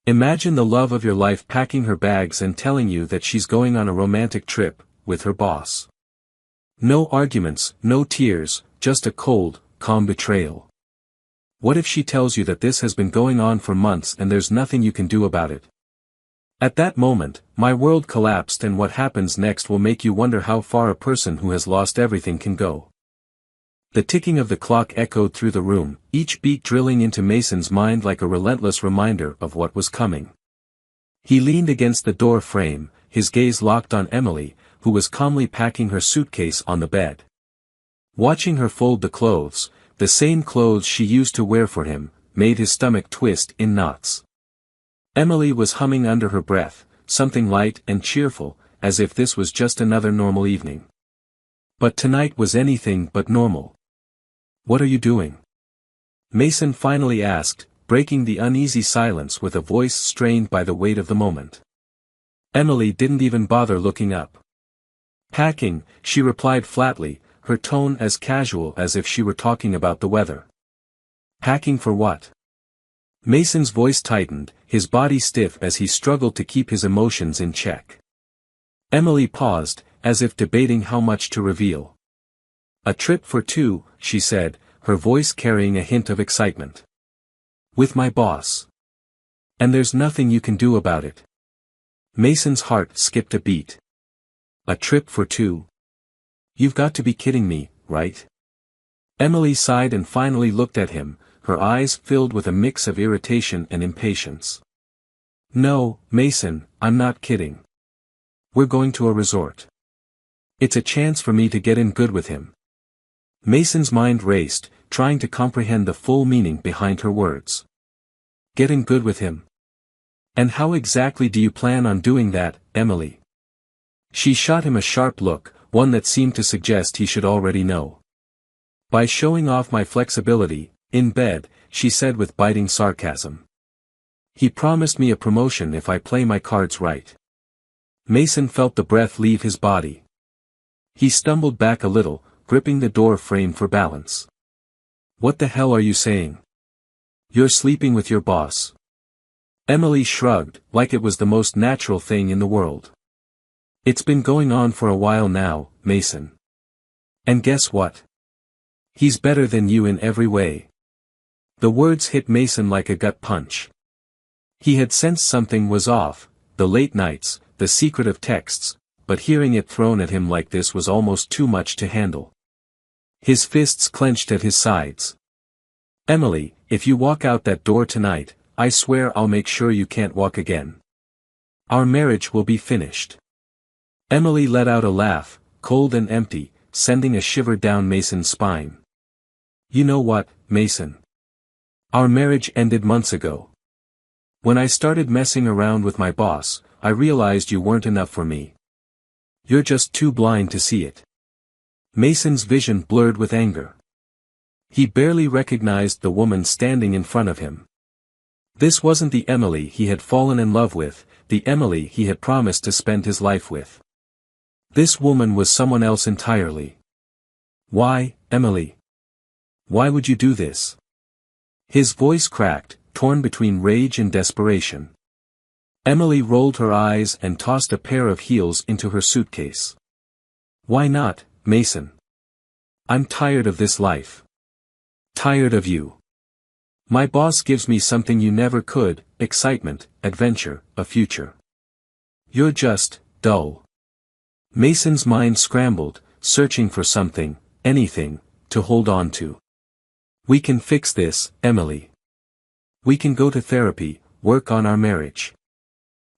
Imagine the love of your life packing her bags and telling you that she's going on a romantic trip, with her boss. No arguments, no tears, just a cold, calm betrayal. What if she tells you that this has been going on for months and there's nothing you can do about it? At that moment, my world collapsed, and what happens next will make you wonder how far a person who has lost everything can go. The ticking of the clock echoed through the room, each beat drilling into Mason's mind like a relentless reminder of what was coming. He leaned against the door frame, his gaze locked on Emily, who was calmly packing her suitcase on the bed. Watching her fold the clothes, the same clothes she used to wear for him, made his stomach twist in knots. Emily was humming under her breath, something light and cheerful, as if this was just another normal evening. But tonight was anything but normal. "What are you doing?" Mason finally asked, breaking the uneasy silence with a voice strained by the weight of the moment. Emily didn't even bother looking up. "Packing," she replied flatly, her tone as casual as if she were talking about the weather. "Packing for what?" Mason's voice tightened, his body stiff as he struggled to keep his emotions in check. Emily paused, as if debating how much to reveal. "A trip for two," she said, her voice carrying a hint of excitement. "With my boss. And there's nothing you can do about it." Mason's heart skipped a beat. "A trip for two? You've got to be kidding me, right?" Emily sighed and finally looked at him, her eyes filled with a mix of irritation and impatience. "No, Mason, I'm not kidding. We're going to a resort. It's a chance for me to get in good with him." Mason's mind raced, trying to comprehend the full meaning behind her words. "Get in good with him? And how exactly do you plan on doing that, Emily?" She shot him a sharp look, one that seemed to suggest he should already know. "By showing off my flexibility, in bed," she said with biting sarcasm. "He promised me a promotion if I play my cards right." Mason felt the breath leave his body. He stumbled back a little, gripping the door frame for balance. "What the hell are you saying? You're sleeping with your boss?" Emily shrugged, like it was the most natural thing in the world. "It's been going on for a while now, Mason. And guess what? He's better than you in every way." The words hit Mason like a gut punch. He had sensed something was off, the late nights, the secretive texts, but hearing it thrown at him like this was almost too much to handle. His fists clenched at his sides. "Emily, if you walk out that door tonight, I swear I'll make sure you can't walk again. Our marriage will be finished." Emily let out a laugh, cold and empty, sending a shiver down Mason's spine. "You know what, Mason? Our marriage ended months ago. When I started messing around with my boss, I realized you weren't enough for me. You're just too blind to see it." Mason's vision blurred with anger. He barely recognized the woman standing in front of him. This wasn't the Emily he had fallen in love with, the Emily he had promised to spend his life with. This woman was someone else entirely. "Why, Emily? Why would you do this?" His voice cracked, torn between rage and desperation. Emily rolled her eyes and tossed a pair of heels into her suitcase. "Why not, Mason? I'm tired of this life. Tired of you. My boss gives me something you never could, excitement, adventure, a future. You're just, dull." Mason's mind scrambled, searching for something, anything, to hold on to. "We can fix this, Emily. We can go to therapy, work on our marriage.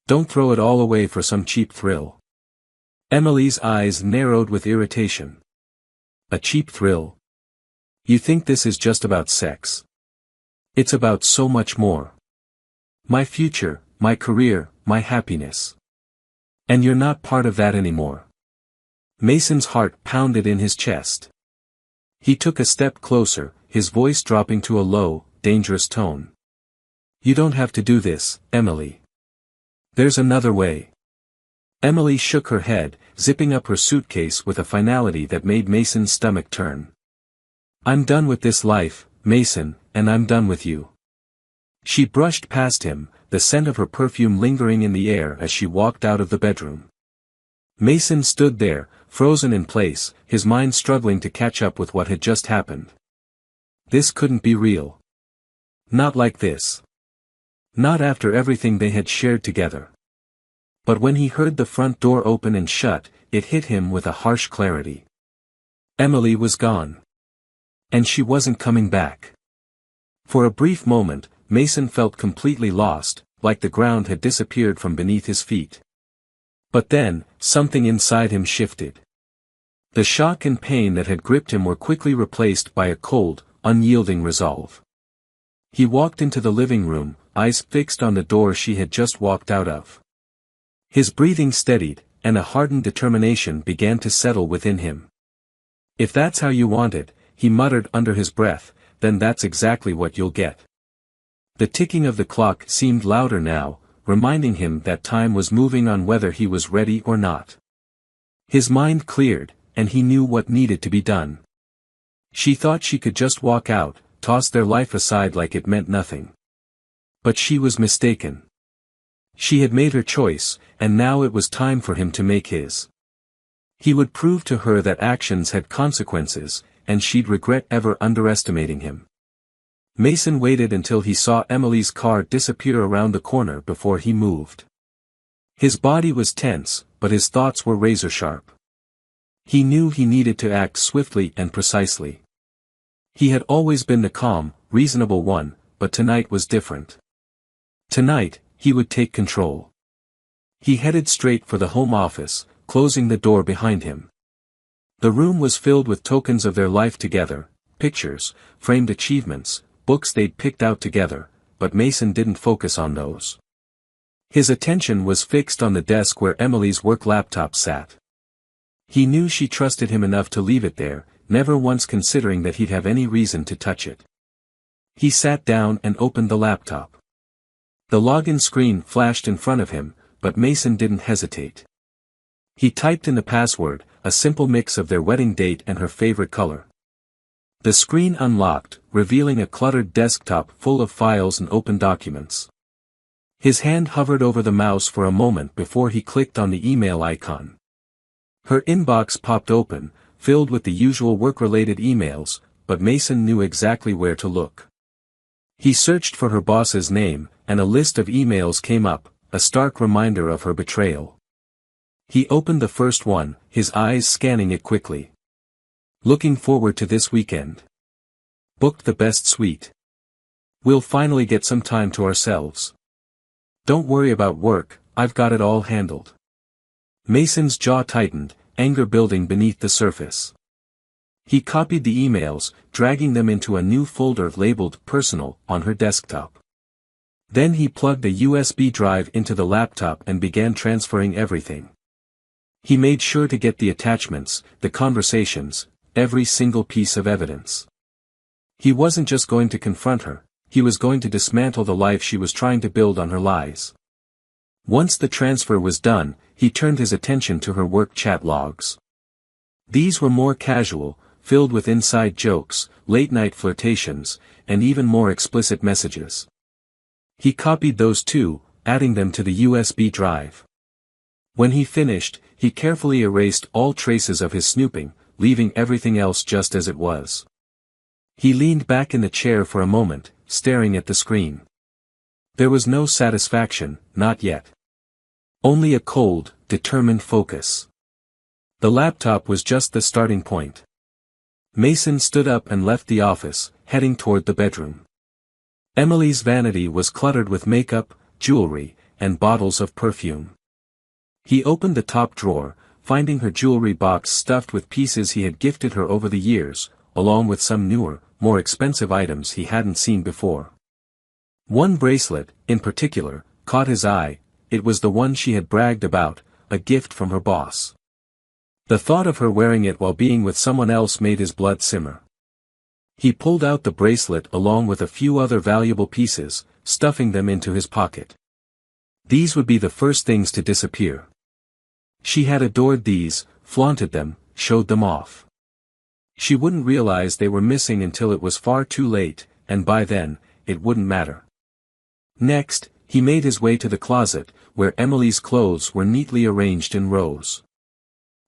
Don't throw it all away for some cheap thrill." Emily's eyes narrowed with irritation. "A cheap thrill? You think this is just about sex? It's about so much more. My future, my career, my happiness. And you're not part of that anymore." Mason's heart pounded in his chest. He took a step closer, his voice dropping to a low, dangerous tone. "You don't have to do this, Emily. There's another way." Emily shook her head, zipping up her suitcase with a finality that made Mason's stomach turn. "I'm done with this life, Mason, and I'm done with you. She brushed past him, the scent of her perfume lingering in the air as she walked out of the bedroom. Mason stood there, frozen in place, his mind struggling to catch up with what had just happened. This couldn't be real. Not like this. Not after everything they had shared together. But when he heard the front door open and shut, it hit him with a harsh clarity. Emily was gone. And she wasn't coming back. For a brief moment, Mason felt completely lost, like the ground had disappeared from beneath his feet. But then, something inside him shifted. The shock and pain that had gripped him were quickly replaced by a cold, unyielding resolve. He walked into the living room, eyes fixed on the door she had just walked out of. His breathing steadied, and a hardened determination began to settle within him. "If that's how you want it," he muttered under his breath, "then that's exactly what you'll get." The ticking of the clock seemed louder now, reminding him that time was moving on whether he was ready or not. His mind cleared, and he knew what needed to be done. She thought she could just walk out, toss their life aside like it meant nothing. But she was mistaken. She had made her choice, and now it was time for him to make his. He would prove to her that actions had consequences, and she'd regret ever underestimating him. Mason waited until he saw Emily's car disappear around the corner before he moved. His body was tense, but his thoughts were razor-sharp. He knew he needed to act swiftly and precisely. He had always been the calm, reasonable one, but tonight was different. Tonight, he would take control. He headed straight for the home office, closing the door behind him. The room was filled with tokens of their life together, pictures, framed achievements, books they'd picked out together, but Mason didn't focus on those. His attention was fixed on the desk where Emily's work laptop sat. He knew she trusted him enough to leave it there, never once considering that he'd have any reason to touch it. He sat down and opened the laptop. The login screen flashed in front of him, but Mason didn't hesitate. He typed in the password, a simple mix of their wedding date and her favorite color. The screen unlocked, revealing a cluttered desktop full of files and open documents. His hand hovered over the mouse for a moment before he clicked on the email icon. Her inbox popped open, filled with the usual work-related emails, but Mason knew exactly where to look. He searched for her boss's name, and a list of emails came up, a stark reminder of her betrayal. He opened the first one, his eyes scanning it quickly. "Looking forward to this weekend. Booked the best suite. We'll finally get some time to ourselves. Don't worry about work, I've got it all handled." Mason's jaw tightened, anger building beneath the surface. He copied the emails, dragging them into a new folder labeled Personal on her desktop. Then he plugged a USB drive into the laptop and began transferring everything. He made sure to get the attachments, the conversations, every single piece of evidence. He wasn't just going to confront her, he was going to dismantle the life she was trying to build on her lies. Once the transfer was done, he turned his attention to her work chat logs. These were more casual, filled with inside jokes, late-night flirtations, and even more explicit messages. He copied those too, adding them to the USB drive. When he finished, he carefully erased all traces of his snooping, leaving everything else just as it was. He leaned back in the chair for a moment, staring at the screen. There was no satisfaction, not yet. Only a cold, determined focus. The laptop was just the starting point. Mason stood up and left the office, heading toward the bedroom. Emily's vanity was cluttered with makeup, jewelry, and bottles of perfume. He opened the top drawer, finding her jewelry box stuffed with pieces he had gifted her over the years, along with some newer, more expensive items he hadn't seen before. One bracelet, in particular, caught his eye. It was the one she had bragged about, a gift from her boss. The thought of her wearing it while being with someone else made his blood simmer. He pulled out the bracelet along with a few other valuable pieces, stuffing them into his pocket. These would be the first things to disappear. She had adored these, flaunted them, showed them off. She wouldn't realize they were missing until it was far too late, and by then, it wouldn't matter. Next, he made his way to the closet, where Emily's clothes were neatly arranged in rows.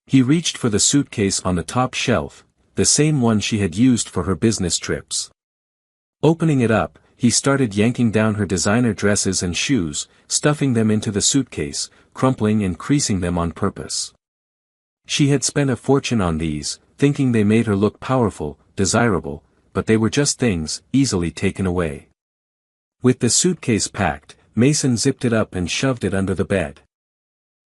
He reached for the suitcase on the top shelf, the same one she had used for her business trips. Opening it up, he started yanking down her designer dresses and shoes, stuffing them into the suitcase, crumpling and creasing them on purpose. She had spent a fortune on these, thinking they made her look powerful, desirable, but they were just things, easily taken away. With the suitcase packed, Mason zipped it up and shoved it under the bed.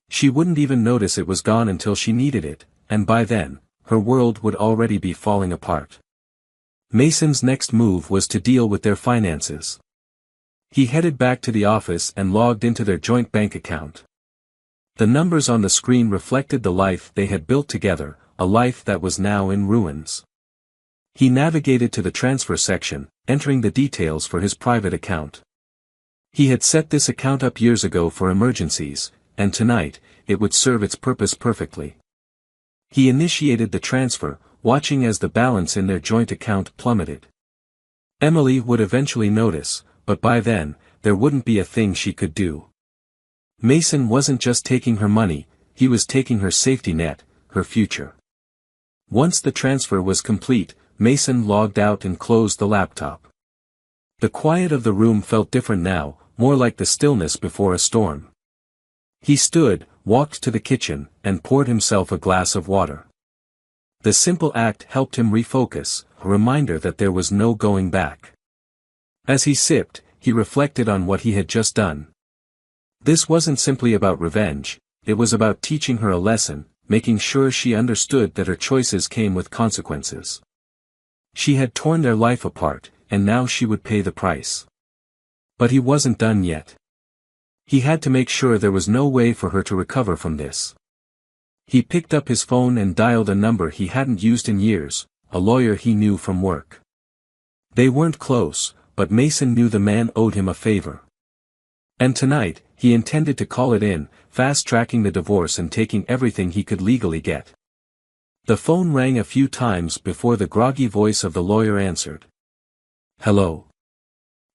She wouldn't even notice it was gone until she needed it, and by then, her world would already be falling apart. Mason's next move was to deal with their finances. He headed back to the office and logged into their joint bank account. The numbers on the screen reflected the life they had built together, a life that was now in ruins. He navigated to the transfer section, entering the details for his private account. He had set this account up years ago for emergencies, and tonight, it would serve its purpose perfectly. He initiated the transfer, watching as the balance in their joint account plummeted. Emily would eventually notice, but by then, there wouldn't be a thing she could do. Mason wasn't just taking her money, he was taking her safety net, her future. Once the transfer was complete, Mason logged out and closed the laptop. The quiet of the room felt different now, more like the stillness before a storm. He stood, walked to the kitchen, and poured himself a glass of water. The simple act helped him refocus, a reminder that there was no going back. As he sipped, he reflected on what he had just done. This wasn't simply about revenge, it was about teaching her a lesson, making sure she understood that her choices came with consequences. She had torn their life apart, and now she would pay the price. But he wasn't done yet. He had to make sure there was no way for her to recover from this. He picked up his phone and dialed a number he hadn't used in years, a lawyer he knew from work. They weren't close, but Mason knew the man owed him a favor. And tonight, he intended to call it in, fast-tracking the divorce and taking everything he could legally get. The phone rang a few times before the groggy voice of the lawyer answered. "Hello.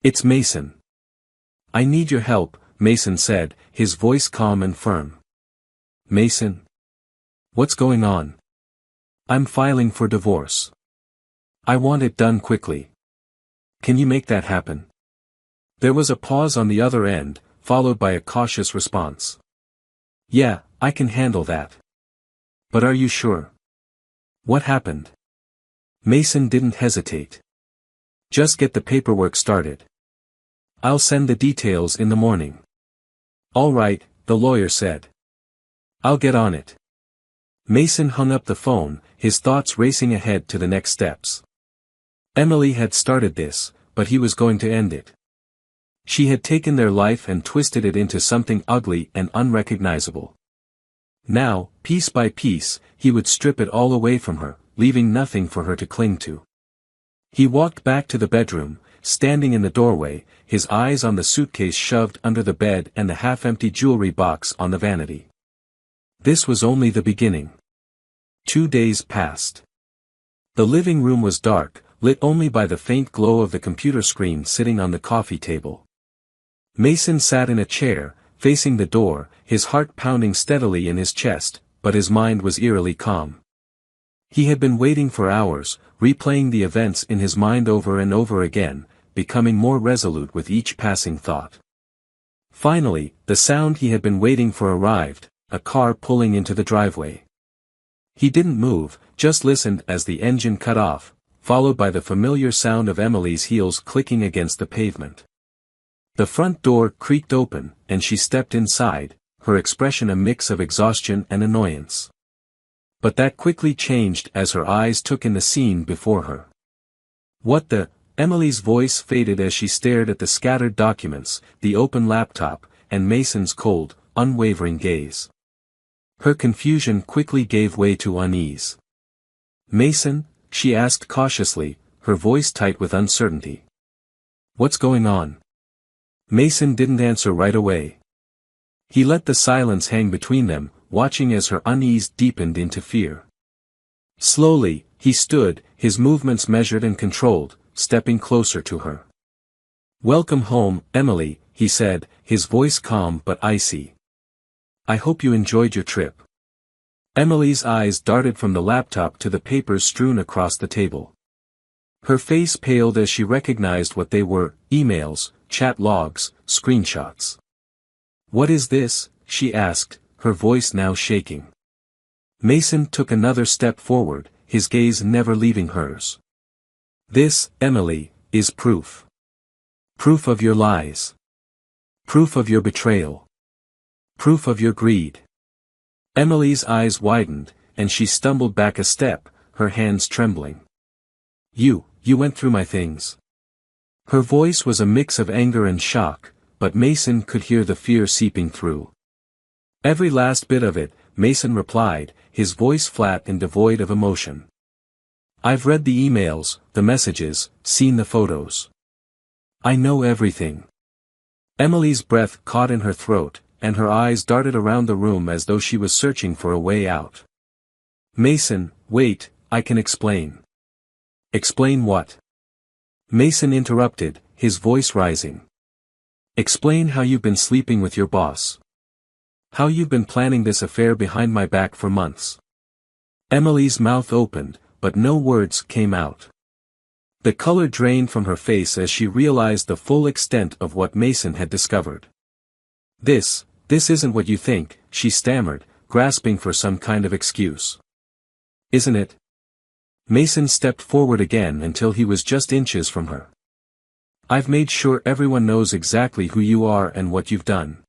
It's Mason. I need your help," Mason said, his voice calm and firm. "Mason? What's going on?" "I'm filing for divorce. I want it done quickly. Can you make that happen?" There was a pause on the other end, followed by a cautious response. "Yeah, I can handle that. But are you sure? What happened?" Mason didn't hesitate. "Just get the paperwork started. I'll send the details in the morning." "All right," the lawyer said. "I'll get on it." Mason hung up the phone, his thoughts racing ahead to the next steps. Emily had started this, but he was going to end it. She had taken their life and twisted it into something ugly and unrecognizable. Now, piece by piece, he would strip it all away from her, leaving nothing for her to cling to. He walked back to the bedroom, standing in the doorway, his eyes on the suitcase shoved under the bed and the half-empty jewelry box on the vanity. This was only the beginning. 2 days passed. The living room was dark, lit only by the faint glow of the computer screen sitting on the coffee table. Mason sat in a chair, facing the door, his heart pounding steadily in his chest, but his mind was eerily calm. He had been waiting for hours, replaying the events in his mind over and over again, becoming more resolute with each passing thought. Finally, the sound he had been waiting for arrived, a car pulling into the driveway. He didn't move, just listened as the engine cut off, followed by the familiar sound of Emily's heels clicking against the pavement. The front door creaked open, and she stepped inside, her expression a mix of exhaustion and annoyance. But that quickly changed as her eyes took in the scene before her. "What the?" Emily's voice faded as she stared at the scattered documents, the open laptop, and Mason's cold, unwavering gaze. Her confusion quickly gave way to unease. "Mason?" she asked cautiously, her voice tight with uncertainty. "What's going on?" Mason didn't answer right away. He let the silence hang between them, watching as her unease deepened into fear. Slowly, he stood, his movements measured and controlled, stepping closer to her. "Welcome home, Emily," he said, his voice calm but icy. I hope you enjoyed your trip. Emily's eyes darted from the laptop to the papers strewn across the table. Her face paled as she recognized what they were: emails, chat logs, screenshots. What is this? She asked, her voice now shaking. Mason took another step forward, his gaze never leaving hers. This, Emily, is proof. Proof of your lies. Proof of your betrayal. Proof of your greed. Emily's eyes widened, and she stumbled back a step, her hands trembling. You went through my things. Her voice was a mix of anger and shock, but Mason could hear the fear seeping through. Every last bit of it, Mason replied, his voice flat and devoid of emotion. I've read the emails, the messages, seen the photos. I know everything. Emily's breath caught in her throat, and her eyes darted around the room as though she was searching for a way out. Mason, wait, I can explain. Explain what? Mason interrupted, his voice rising. Explain how you've been sleeping with your boss. How you've been planning this affair behind my back for months. Emily's mouth opened, but no words came out. The color drained from her face as she realized the full extent of what Mason had discovered. This isn't what you think, she stammered, grasping for some kind of excuse. Isn't it? Mason stepped forward again until he was just inches from her. I've made sure everyone knows exactly who you are and what you've done.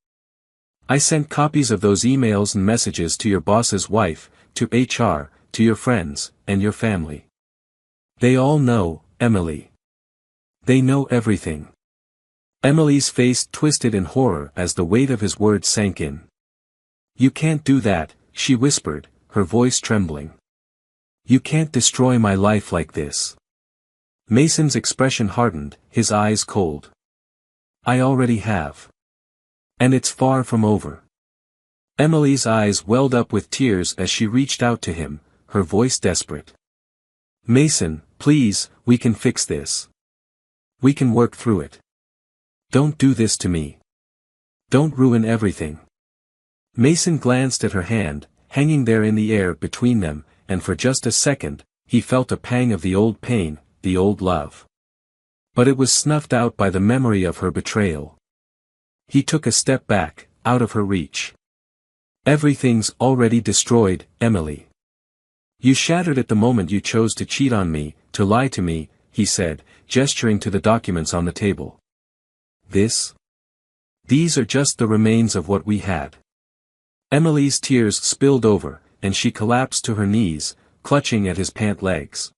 I sent copies of those emails and messages to your boss's wife, to HR, to your friends, and your family. They all know, Emily. They know everything. Emily's face twisted in horror as the weight of his words sank in. You can't do that, she whispered, her voice trembling. You can't destroy my life like this. Mason's expression hardened, his eyes cold. I already have. And it's far from over. Emily's eyes welled up with tears as she reached out to him, her voice desperate. Mason, please, we can fix this. We can work through it. Don't do this to me. Don't ruin everything. Mason glanced at her hand, hanging there in the air between them, and for just a second, he felt a pang of the old pain, the old love. But it was snuffed out by the memory of her betrayal. He took a step back, out of her reach. Everything's already destroyed, Emily. You shattered it the moment you chose to cheat on me, to lie to me, he said, gesturing to the documents on the table. These are just the remains of what we had. Emily's tears spilled over, and she collapsed to her knees, clutching at his pant legs.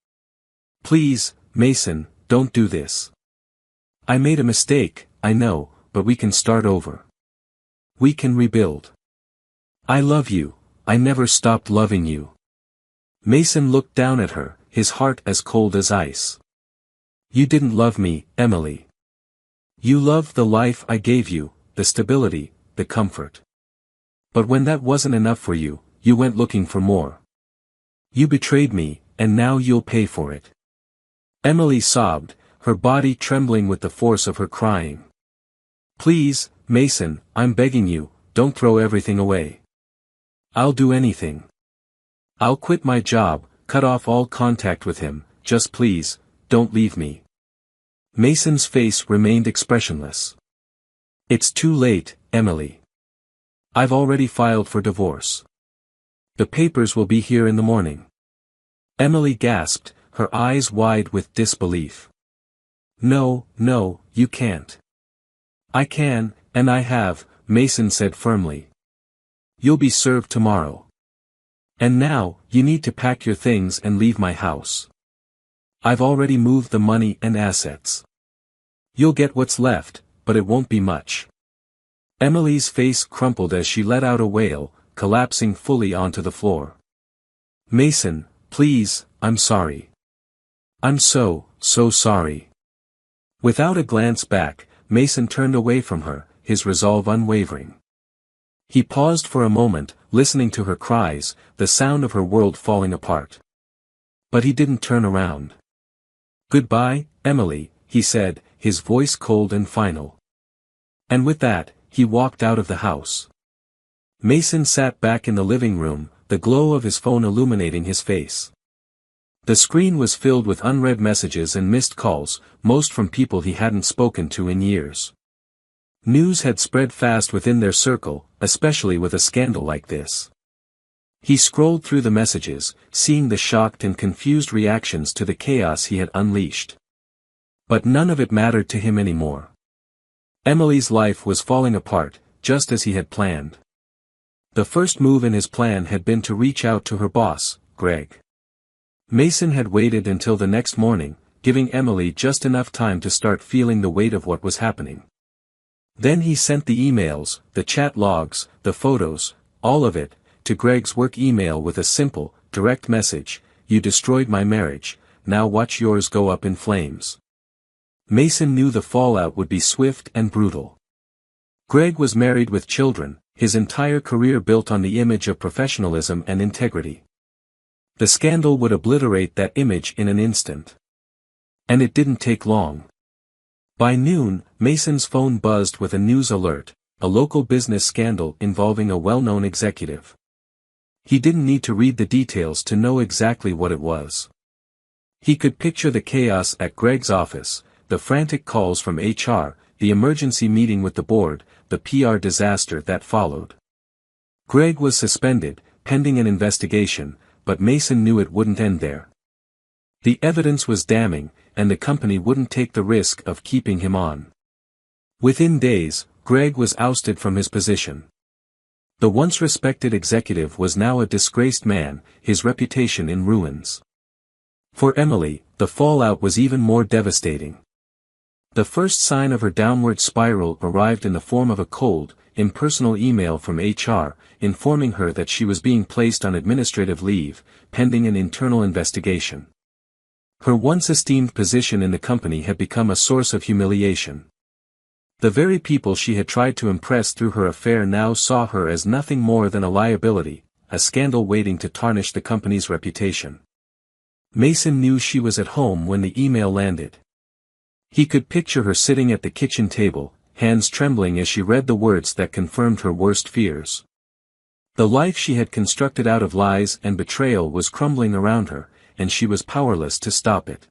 Please, Mason, don't do this. I made a mistake, I know, but we can start over. We can rebuild. I love you, I never stopped loving you. Mason looked down at her, his heart as cold as ice. You didn't love me, Emily. You loved the life I gave you, the stability, the comfort. But when that wasn't enough for you, you went looking for more. You betrayed me, and now you'll pay for it. Emily sobbed, her body trembling with the force of her crying. Please, Mason, I'm begging you, don't throw everything away. I'll do anything. I'll quit my job, cut off all contact with him, just please, don't leave me. Mason's face remained expressionless. It's too late, Emily. I've already filed for divorce. The papers will be here in the morning. Emily gasped, her eyes wide with disbelief. No, you can't. I can, and I have, Mason said firmly. You'll be served tomorrow. And now, you need to pack your things and leave my house. I've already moved the money and assets. You'll get what's left, but it won't be much. Emily's face crumpled as she let out a wail, collapsing fully onto the floor. Mason, please, I'm sorry. I'm so sorry. Without a glance back, Mason turned away from her, his resolve unwavering. He paused for a moment, listening to her cries, the sound of her world falling apart. But he didn't turn around. Goodbye, Emily, he said, his voice cold and final. And with that, he walked out of the house. Mason sat back in the living room, the glow of his phone illuminating his face. The screen was filled with unread messages and missed calls, most from people he hadn't spoken to in years. News had spread fast within their circle, especially with a scandal like this. He scrolled through the messages, seeing the shocked and confused reactions to the chaos he had unleashed. But none of it mattered to him anymore. Emily's life was falling apart, just as he had planned. The first move in his plan had been to reach out to her boss, Greg. Mason had waited until the next morning, giving Emily just enough time to start feeling the weight of what was happening. Then he sent the emails, the chat logs, the photos, all of it, to Greg's work email with a simple, direct message: "You destroyed my marriage, now watch yours go up in flames." Mason knew the fallout would be swift and brutal. Greg was married with children, his entire career built on the image of professionalism and integrity. The scandal would obliterate that image in an instant. And it didn't take long. By noon, Mason's phone buzzed with a news alert: a local business scandal involving a well-known executive. He didn't need to read the details to know exactly what it was. He could picture the chaos at Greg's office, the frantic calls from HR, the emergency meeting with the board, the PR disaster that followed. Greg was suspended, pending an investigation, but Mason knew it wouldn't end there. The evidence was damning, and the company wouldn't take the risk of keeping him on. Within days, Greg was ousted from his position. The once respected executive was now a disgraced man, his reputation in ruins. For Emily, the fallout was even more devastating. The first sign of her downward spiral arrived in the form of a cold, impersonal email from HR, informing her that she was being placed on administrative leave, pending an internal investigation. Her once esteemed position in the company had become a source of humiliation. The very people she had tried to impress through her affair now saw her as nothing more than a liability, a scandal waiting to tarnish the company's reputation. Mason knew she was at home when the email landed. He could picture her sitting at the kitchen table, hands trembling as she read the words that confirmed her worst fears. The life she had constructed out of lies and betrayal was crumbling around her, and she was powerless to stop it.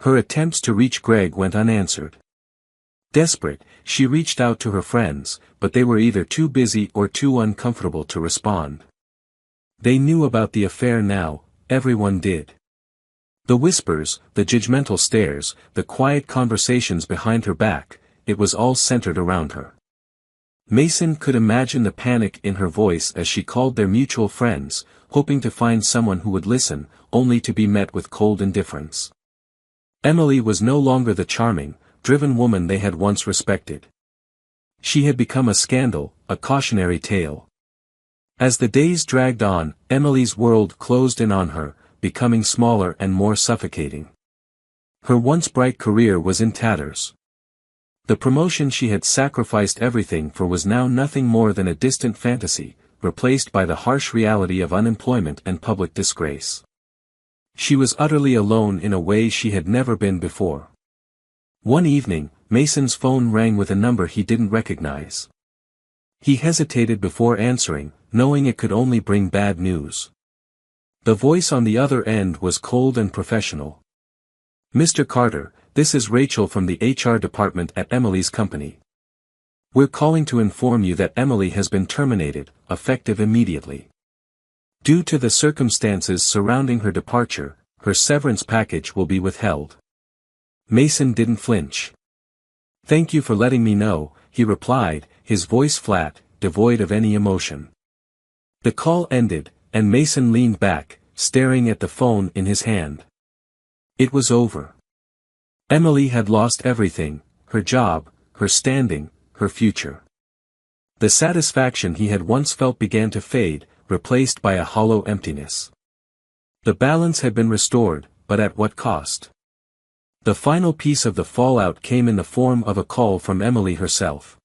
Her attempts to reach Greg went unanswered. Desperate, she reached out to her friends, but they were either too busy or too uncomfortable to respond. They knew about the affair now, everyone did. The whispers, the judgmental stares, the quiet conversations behind her back, it was all centered around her. Mason could imagine the panic in her voice as she called their mutual friends, hoping to find someone who would listen, only to be met with cold indifference. Emily was no longer the charming, driven woman they had once respected. She had become a scandal, a cautionary tale. As the days dragged on, Emily's world closed in on her, becoming smaller and more suffocating. Her once bright career was in tatters. The promotion she had sacrificed everything for was now nothing more than a distant fantasy, replaced by the harsh reality of unemployment and public disgrace. She was utterly alone in a way she had never been before. One evening, Mason's phone rang with a number he didn't recognize. He hesitated before answering, knowing it could only bring bad news. The voice on the other end was cold and professional. "Mr. Carter, this is Rachel from the HR department at Emily's company. We're calling to inform you that Emily has been terminated, effective immediately. Due to the circumstances surrounding her departure, her severance package will be withheld." Mason didn't flinch. "Thank you for letting me know," he replied, his voice flat, devoid of any emotion. The call ended, and Mason leaned back, staring at the phone in his hand. It was over. Emily had lost everything, her job, her standing, her future. The satisfaction he had once felt began to fade, replaced by a hollow emptiness. The balance had been restored, but at what cost? The final piece of the fallout came in the form of a call from Emily herself.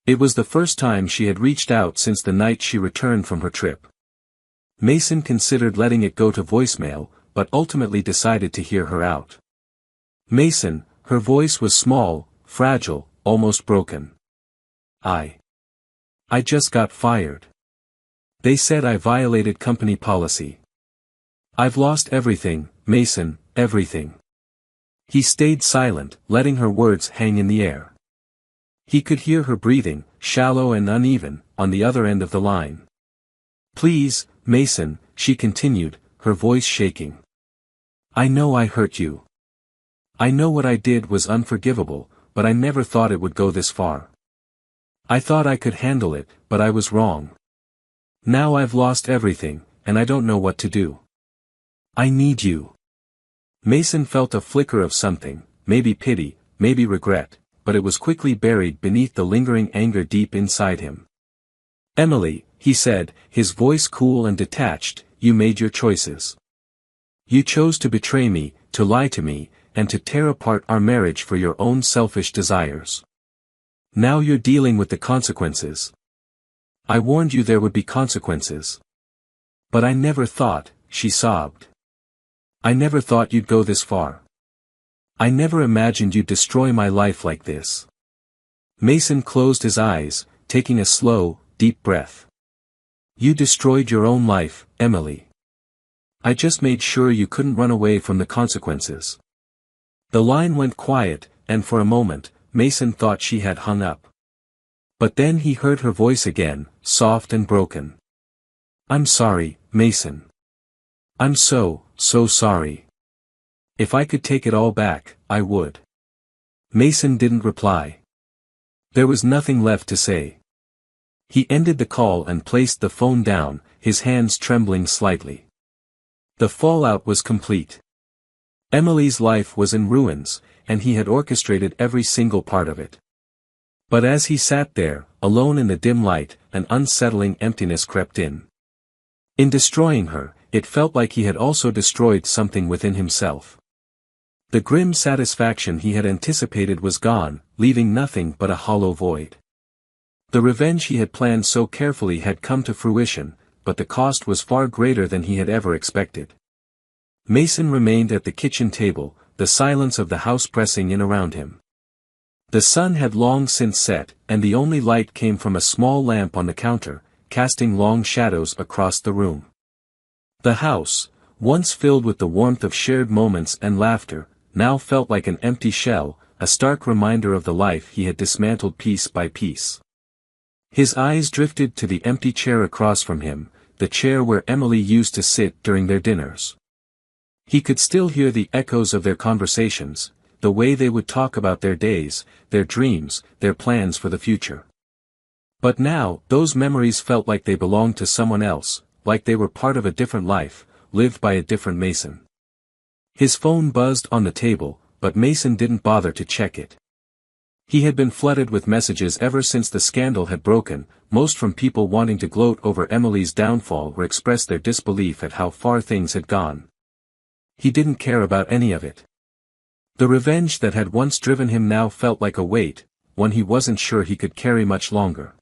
It was the first time she had reached out since the night she returned from her trip. Mason considered letting it go to voicemail, but ultimately decided to hear her out. "Mason," her voice was small, fragile, almost broken. I just got fired. They said I violated company policy. I've lost everything, Mason, everything. He stayed silent, letting her words hang in the air. He could hear her breathing, shallow and uneven, on the other end of the line. Please, Mason, she continued, her voice shaking. I know I hurt you. I know what I did was unforgivable, but I never thought it would go this far. I thought I could handle it, but I was wrong. Now I've lost everything, and I don't know what to do. I need you. Mason felt a flicker of something, maybe pity, maybe regret, but it was quickly buried beneath the lingering anger deep inside him. Emily, he said, his voice cool and detached, you made your choices. You chose to betray me, to lie to me, and to tear apart our marriage for your own selfish desires. Now you're dealing with the consequences. I warned you there would be consequences. But I never thought, she sobbed. I never thought you'd go this far. I never imagined you'd destroy my life like this. Mason closed his eyes, taking a slow, deep breath. You destroyed your own life, Emily. I just made sure you couldn't run away from the consequences. The line went quiet, and for a moment, Mason thought she had hung up. But then he heard her voice again, soft and broken. I'm sorry, Mason. I'm so sorry. If I could take it all back, I would. Mason didn't reply. There was nothing left to say. He ended the call and placed the phone down, his hands trembling slightly. The fallout was complete. Emily's life was in ruins, and he had orchestrated every single part of it. But as he sat there, alone in the dim light, an unsettling emptiness crept in. In destroying her, it felt like he had also destroyed something within himself. The grim satisfaction he had anticipated was gone, leaving nothing but a hollow void. The revenge he had planned so carefully had come to fruition, but the cost was far greater than he had ever expected. Mason remained at the kitchen table, the silence of the house pressing in around him. The sun had long since set, and the only light came from a small lamp on the counter, casting long shadows across the room. The house, once filled with the warmth of shared moments and laughter, now felt like an empty shell, a stark reminder of the life he had dismantled piece by piece. His eyes drifted to the empty chair across from him, the chair where Emily used to sit during their dinners. He could still hear the echoes of their conversations, the way they would talk about their days, their dreams, their plans for the future. But now, those memories felt like they belonged to someone else, like they were part of a different life, lived by a different Mason. His phone buzzed on the table, but Mason didn't bother to check it. He had been flooded with messages ever since the scandal had broken, most from people wanting to gloat over Emily's downfall or express their disbelief at how far things had gone. He didn't care about any of it. The revenge that had once driven him now felt like a weight, one he wasn't sure he could carry much longer.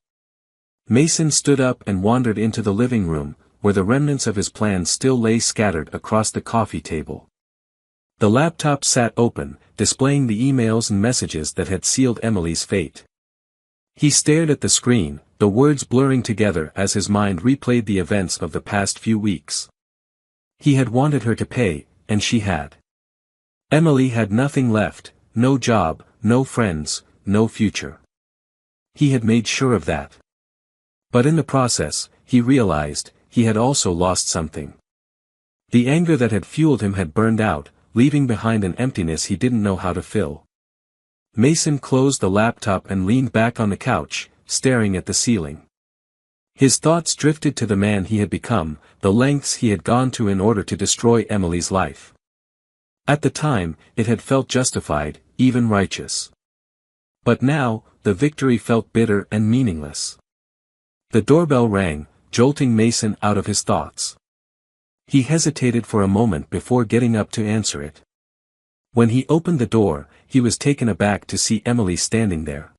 Mason stood up and wandered into the living room, where the remnants of his plans still lay scattered across the coffee table. The laptop sat open, displaying the emails and messages that had sealed Emily's fate. He stared at the screen, the words blurring together as his mind replayed the events of the past few weeks. He had wanted her to pay, and she had. Emily had nothing left, no job, no friends, no future. He had made sure of that. But in the process, he realized, he had also lost something. The anger that had fueled him had burned out, leaving behind an emptiness he didn't know how to fill. Mason closed the laptop and leaned back on the couch, staring at the ceiling. His thoughts drifted to the man he had become, the lengths he had gone to in order to destroy Emily's life. At the time, it had felt justified, even righteous. But now, the victory felt bitter and meaningless. The doorbell rang, jolting Mason out of his thoughts. He hesitated for a moment before getting up to answer it. When he opened the door, he was taken aback to see Emily standing there.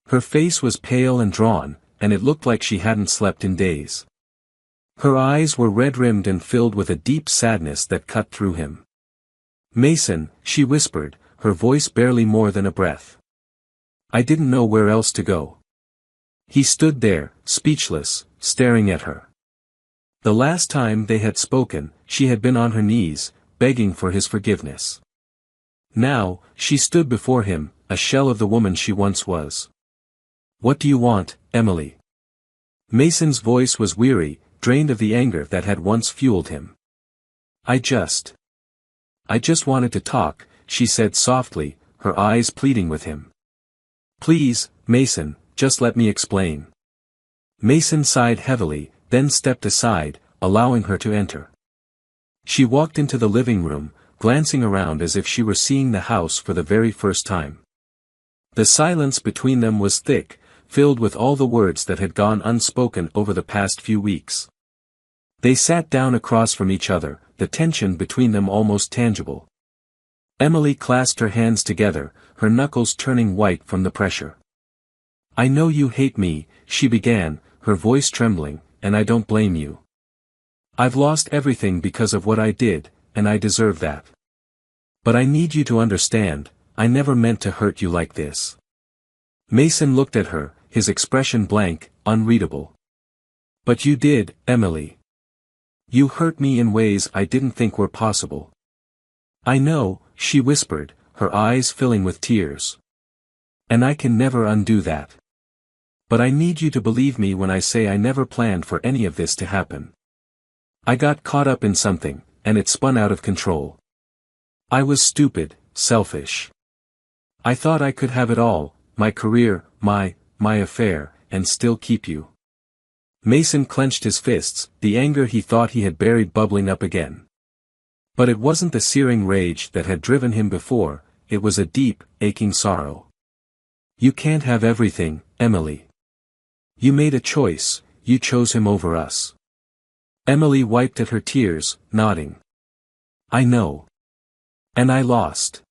Her face was pale and drawn, and it looked like she hadn't slept in days. Her eyes were red-rimmed and filled with a deep sadness that cut through him. "Mason," she whispered, her voice barely more than a breath. I didn't know where else to go. He stood there, speechless, staring at her. The last time they had spoken, she had been on her knees, begging for his forgiveness. Now, she stood before him, a shell of the woman she once was. "What do you want, Emily?" Mason's voice was weary, drained of the anger that had once fueled him. I just wanted to talk," she said softly, her eyes pleading with him. "Please, Mason, just let me explain." Mason sighed heavily, then stepped aside, allowing her to enter. She walked into the living room, glancing around as if she were seeing the house for the very first time. The silence between them was thick, filled with all the words that had gone unspoken over the past few weeks. They sat down across from each other, the tension between them almost tangible. Emily clasped her hands together, her knuckles turning white from the pressure. "I know you hate me," she began, her voice trembling, "and I don't blame you. I've lost everything because of what I did, and I deserve that. But I need you to understand, I never meant to hurt you like this." Mason looked at her, his expression blank, unreadable. "But you did, Emily. You hurt me in ways I didn't think were possible." "I know," she whispered, her eyes filling with tears. "And I can never undo that. But I need you to believe me when I say I never planned for any of this to happen. I got caught up in something, and it spun out of control. I was stupid, selfish. I thought I could have it all, my career, my affair, and still keep you." Mason clenched his fists, the anger he thought he had buried bubbling up again. But it wasn't the searing rage that had driven him before, it was a deep, aching sorrow. "You can't have everything, Emily. You made a choice, you chose him over us." Emily wiped at her tears, nodding. "I know. And I lost.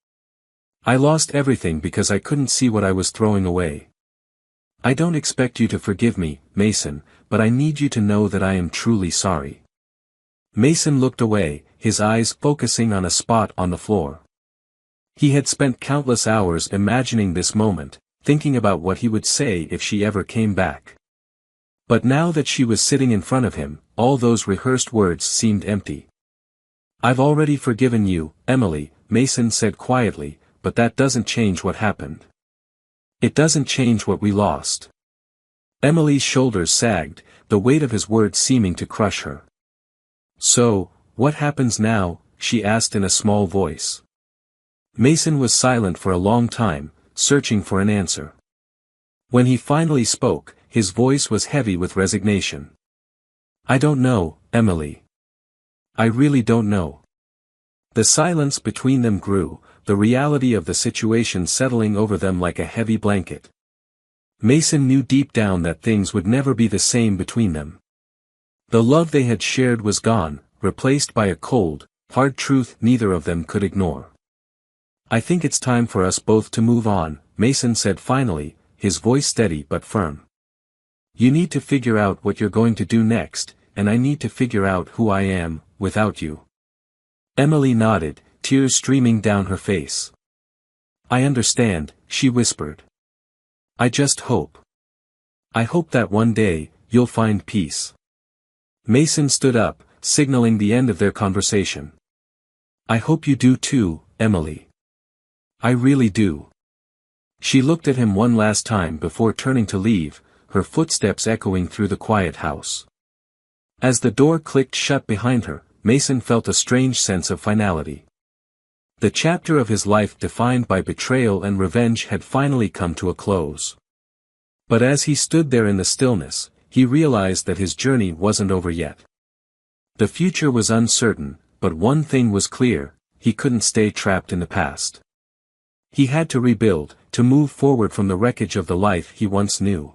I lost everything because I couldn't see what I was throwing away. I don't expect you to forgive me, Mason, but I need you to know that I am truly sorry." Mason looked away, his eyes focusing on a spot on the floor. He had spent countless hours imagining this moment, thinking about what he would say if she ever came back. But now that she was sitting in front of him, all those rehearsed words seemed empty. "I've already forgiven you, Emily," Mason said quietly, "but that doesn't change what happened. It doesn't change what we lost." Emily's shoulders sagged, the weight of his words seeming to crush her. "So, what happens now?" she asked in a small voice. Mason was silent for a long time, searching for an answer. When he finally spoke, his voice was heavy with resignation. "I don't know, Emily. I really don't know." The silence between them grew, the reality of the situation settling over them like a heavy blanket. Mason knew deep down that things would never be the same between them. The love they had shared was gone, replaced by a cold, hard truth neither of them could ignore. "I think it's time for us both to move on," Mason said finally, his voice steady but firm. "You need to figure out what you're going to do next, and I need to figure out who I am, without you." Emily nodded, tears streaming down her face. "I understand," she whispered. "I just hope. I hope that one day, you'll find peace." Mason stood up, signaling the end of their conversation. "I hope you do too, Emily. I really do." She looked at him one last time before turning to leave, her footsteps echoing through the quiet house. As the door clicked shut behind her, Mason felt a strange sense of finality. The chapter of his life defined by betrayal and revenge had finally come to a close. But as he stood there in the stillness, he realized that his journey wasn't over yet. The future was uncertain, but one thing was clear, he couldn't stay trapped in the past. He had to rebuild, to move forward from the wreckage of the life he once knew.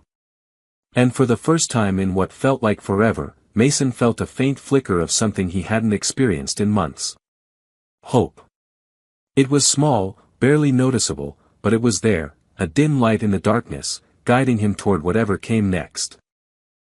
And for the first time in what felt like forever, Mason felt a faint flicker of something he hadn't experienced in months. Hope. It was small, barely noticeable, but it was there, a dim light in the darkness, guiding him toward whatever came next.